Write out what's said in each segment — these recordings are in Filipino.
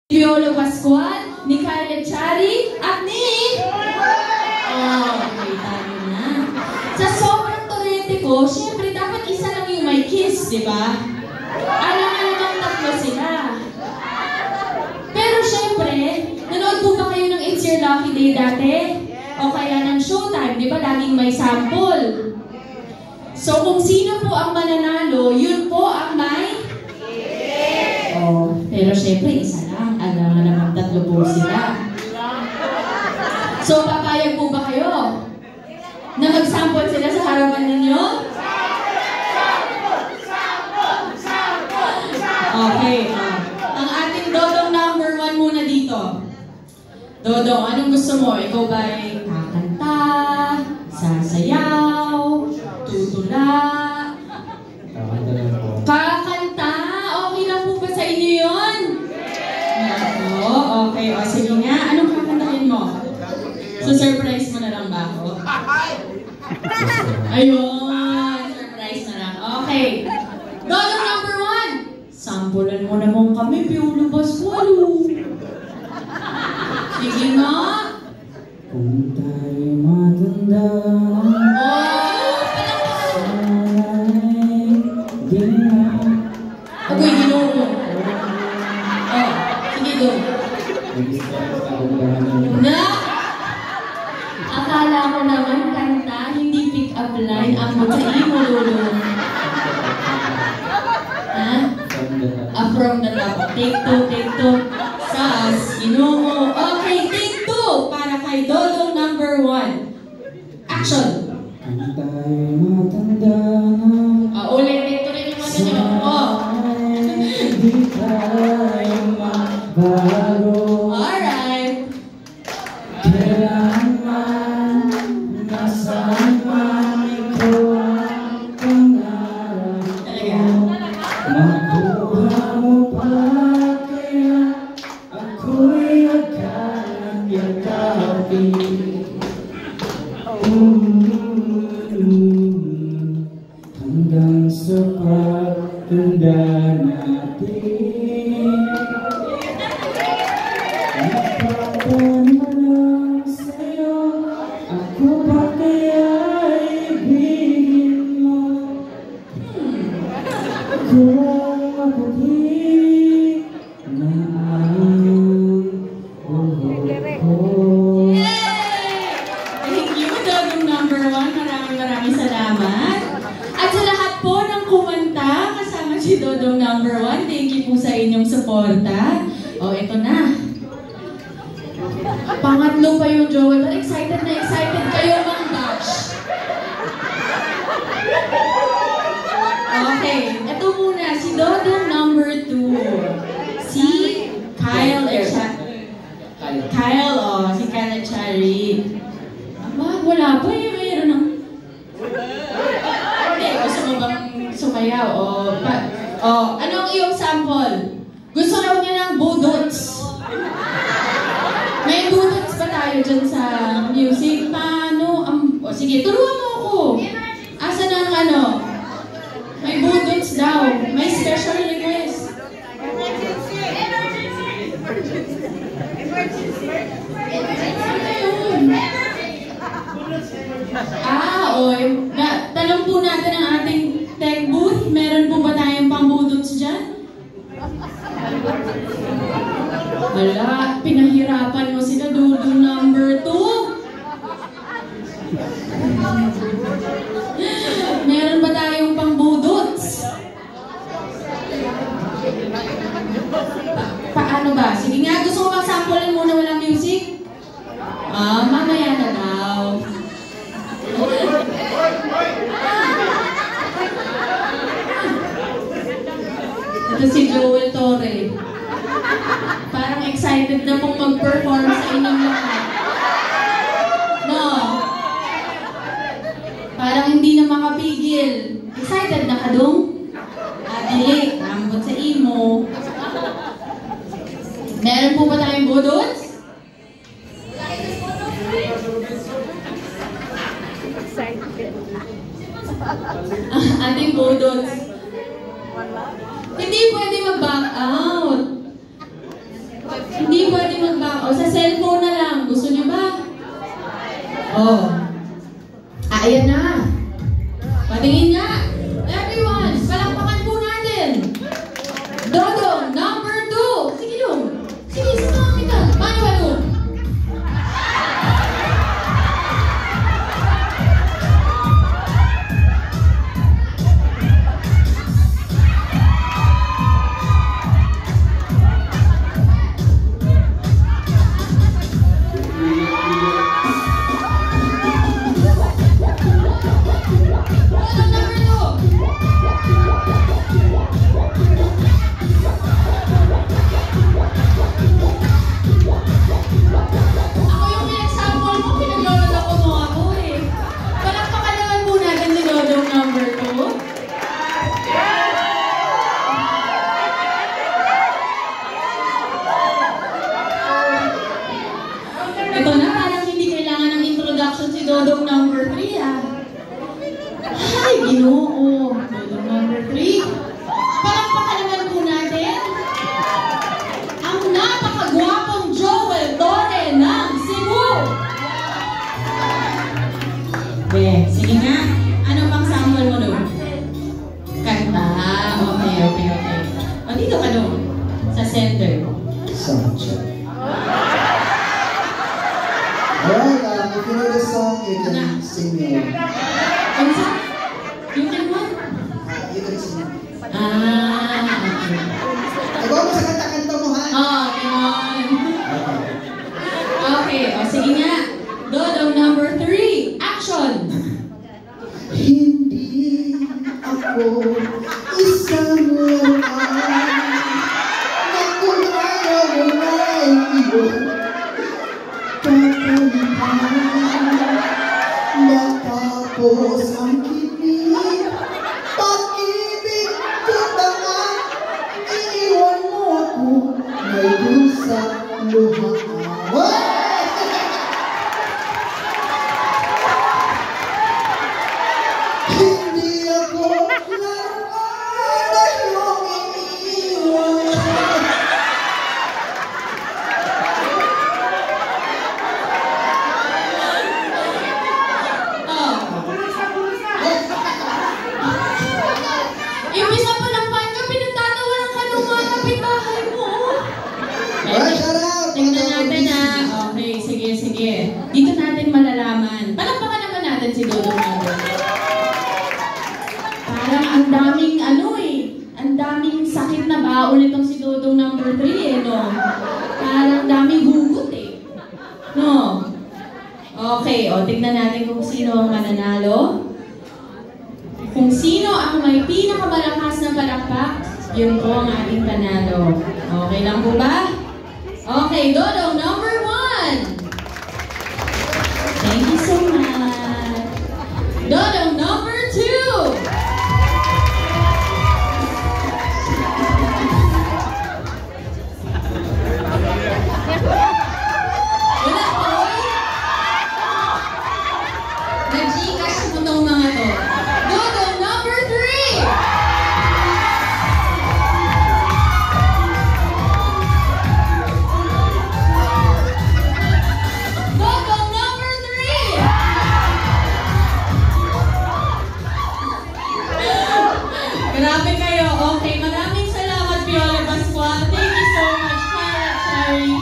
Piolo Pascual, ni Kyle Echari, at ni... Okay, tayo na. Sa sobrang torete ko, syempre dapat isa lang yung may kiss, di ba? Alam nga namang tatlo sila. Pero syempre, nanood po ba kayo ng It's Your Lucky Day dati? O kaya ng Showtime, di ba laging may sample? So kung sino po ang mananalo, yun po ang may... Oh, pero syempre isa lang. Alam nga naman tatlo po sila. So papayag po ba kayo na mag-sample sila sa harapan ninyo? Okay. Ang ating Dodong number 1 muna dito. Dodong, anong gusto mo? Ikaw ba ay kakanta, sasayaw, tutula? Kakanta? Okay lang po ba sa inyo yun? Oo, okay. O, sige nga. Anong kakantahin mo? So, surprise mo na lang ba ako? Ayun, surprise na lang. Okay. Dodong number 1. Sampulan mo naman kami, Piolo Pascual. Sige nga. Kung tayo matanda, agoy, ginoo mo. Oh, sige, go. Na! Akala ko naman kanta, hindi pick up line. Ang matay mo, lolo. Ha? From the top. Take two. Sas, ginoo. Okay, take 2 para kay Dodong number 1. Action! kung tayo matanda, Ulit, take 2 rin yung ano nyo. Oh. di tayo magbago. Alright. Kailangan man, nasaan man ikaw ang pangarap ko. Makuha mo pa kaya ako'y agad yakapin. Hanggang sa pagtanda natin, nagpapanong sa'yo, ako ba kaya ibigin mo? Kung mabuti na ang buhok ko. Thank you, Dodong number 1. Maraming salamat. At sa lahat po ng kumanta, kasama si Dodong number 1, thank you po sa inyong suporta. O, ito na. Pangatlo pa yung Joel. But excited na excited kayo, Mang Dash. Okay, ito muna. Si Dodong number 2. Si Kyle Echari. Si Kyle Echari. Wala pa yung mayroon ng... Hindi, gusto mo bang sumayaw? Anong iyong sample? Gusto raw niya ng budots. May budots ba tayo dyan sa music? Paano? Sige, turuan mo ako. Asan ang ano? May budots daw. May special request. Talong po natin ang ating tech booth. Meron po ba tayong pang-budots dyan? Wala, pinahirapan mo sila, Dodong number 2. Meron ba tayong pang-budots? Paano ba? Sige nga, gusto ko mag-samplean muna walang music? Mamaya na daw. Ito si Joel Torre. Parang excited na pong mag-perform sa inyong lahat. No? Parang hindi na makapigil. Excited na ka, Dong? Dili, rambot sa imo. Meron po ba tayong budots? Ating budots. Hindi pwede mag-back out. Hindi pwede mag-back. O, sa cellphone na lang. Gusto niyo ba? Oh. Ayan na. Patingin nga. Everyone, palakpakan po natin. Dodong, number 2. Sige dong. Sige, samahan kita. Paano ba dong? Ito na, parang hindi kailangan ng introduction si Dodong number 3 ah. Ay, Ginoo. Dodong number 3. Palakpakan naman po natin ang napakagwapong Joel Torre ng Cebu. Sige nga. Ano pang sample mo doon? Kanta. Okay. O, dito ka doon. Sa center. Soundcheck. Alright, if you know this song, you can sing me along. You can what? You can sing. Okay. Nagawa mo sa kanta-kanta mo, ha? Yun. Okay, o sige nga. Dodong number 3. Action! Hindi ako isang laman na kung ayaw mo na iyon matapos ang kinig, pag-ibig ko naman, iiwan mo ako, may dusa luha. Hindi ako laruan na iyong iniiwan. Imbis na palampain ka, pinagtatawanan ka ng mga kapitbahay mo. Tingnan natin na. Okay, sige. Dito natin malalaman. Palakpakan naman natin si Dodong number 3. Parang ang daming ang daming sakit na baon itong si Dodong number 3 no? Parang daming hugot no? Okay, tignan natin kung sino ang mananalo. Kung sino ang may pinakamalakas na palakpak, yun po ang ating panalo. Okay lang po ba? Okay, Dodong number 1. Thank you so much. Dodong number 2. Wala po. Nag-Gcash mo itong mga to. Dodong number 3. Dodong number 3. Grabe kayo. Okay, maraming salamat, Viola Pascual. Thank you so much, Cara Cherry.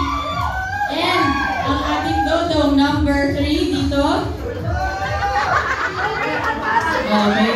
And ang ating Dodong number 3 dito. Okay.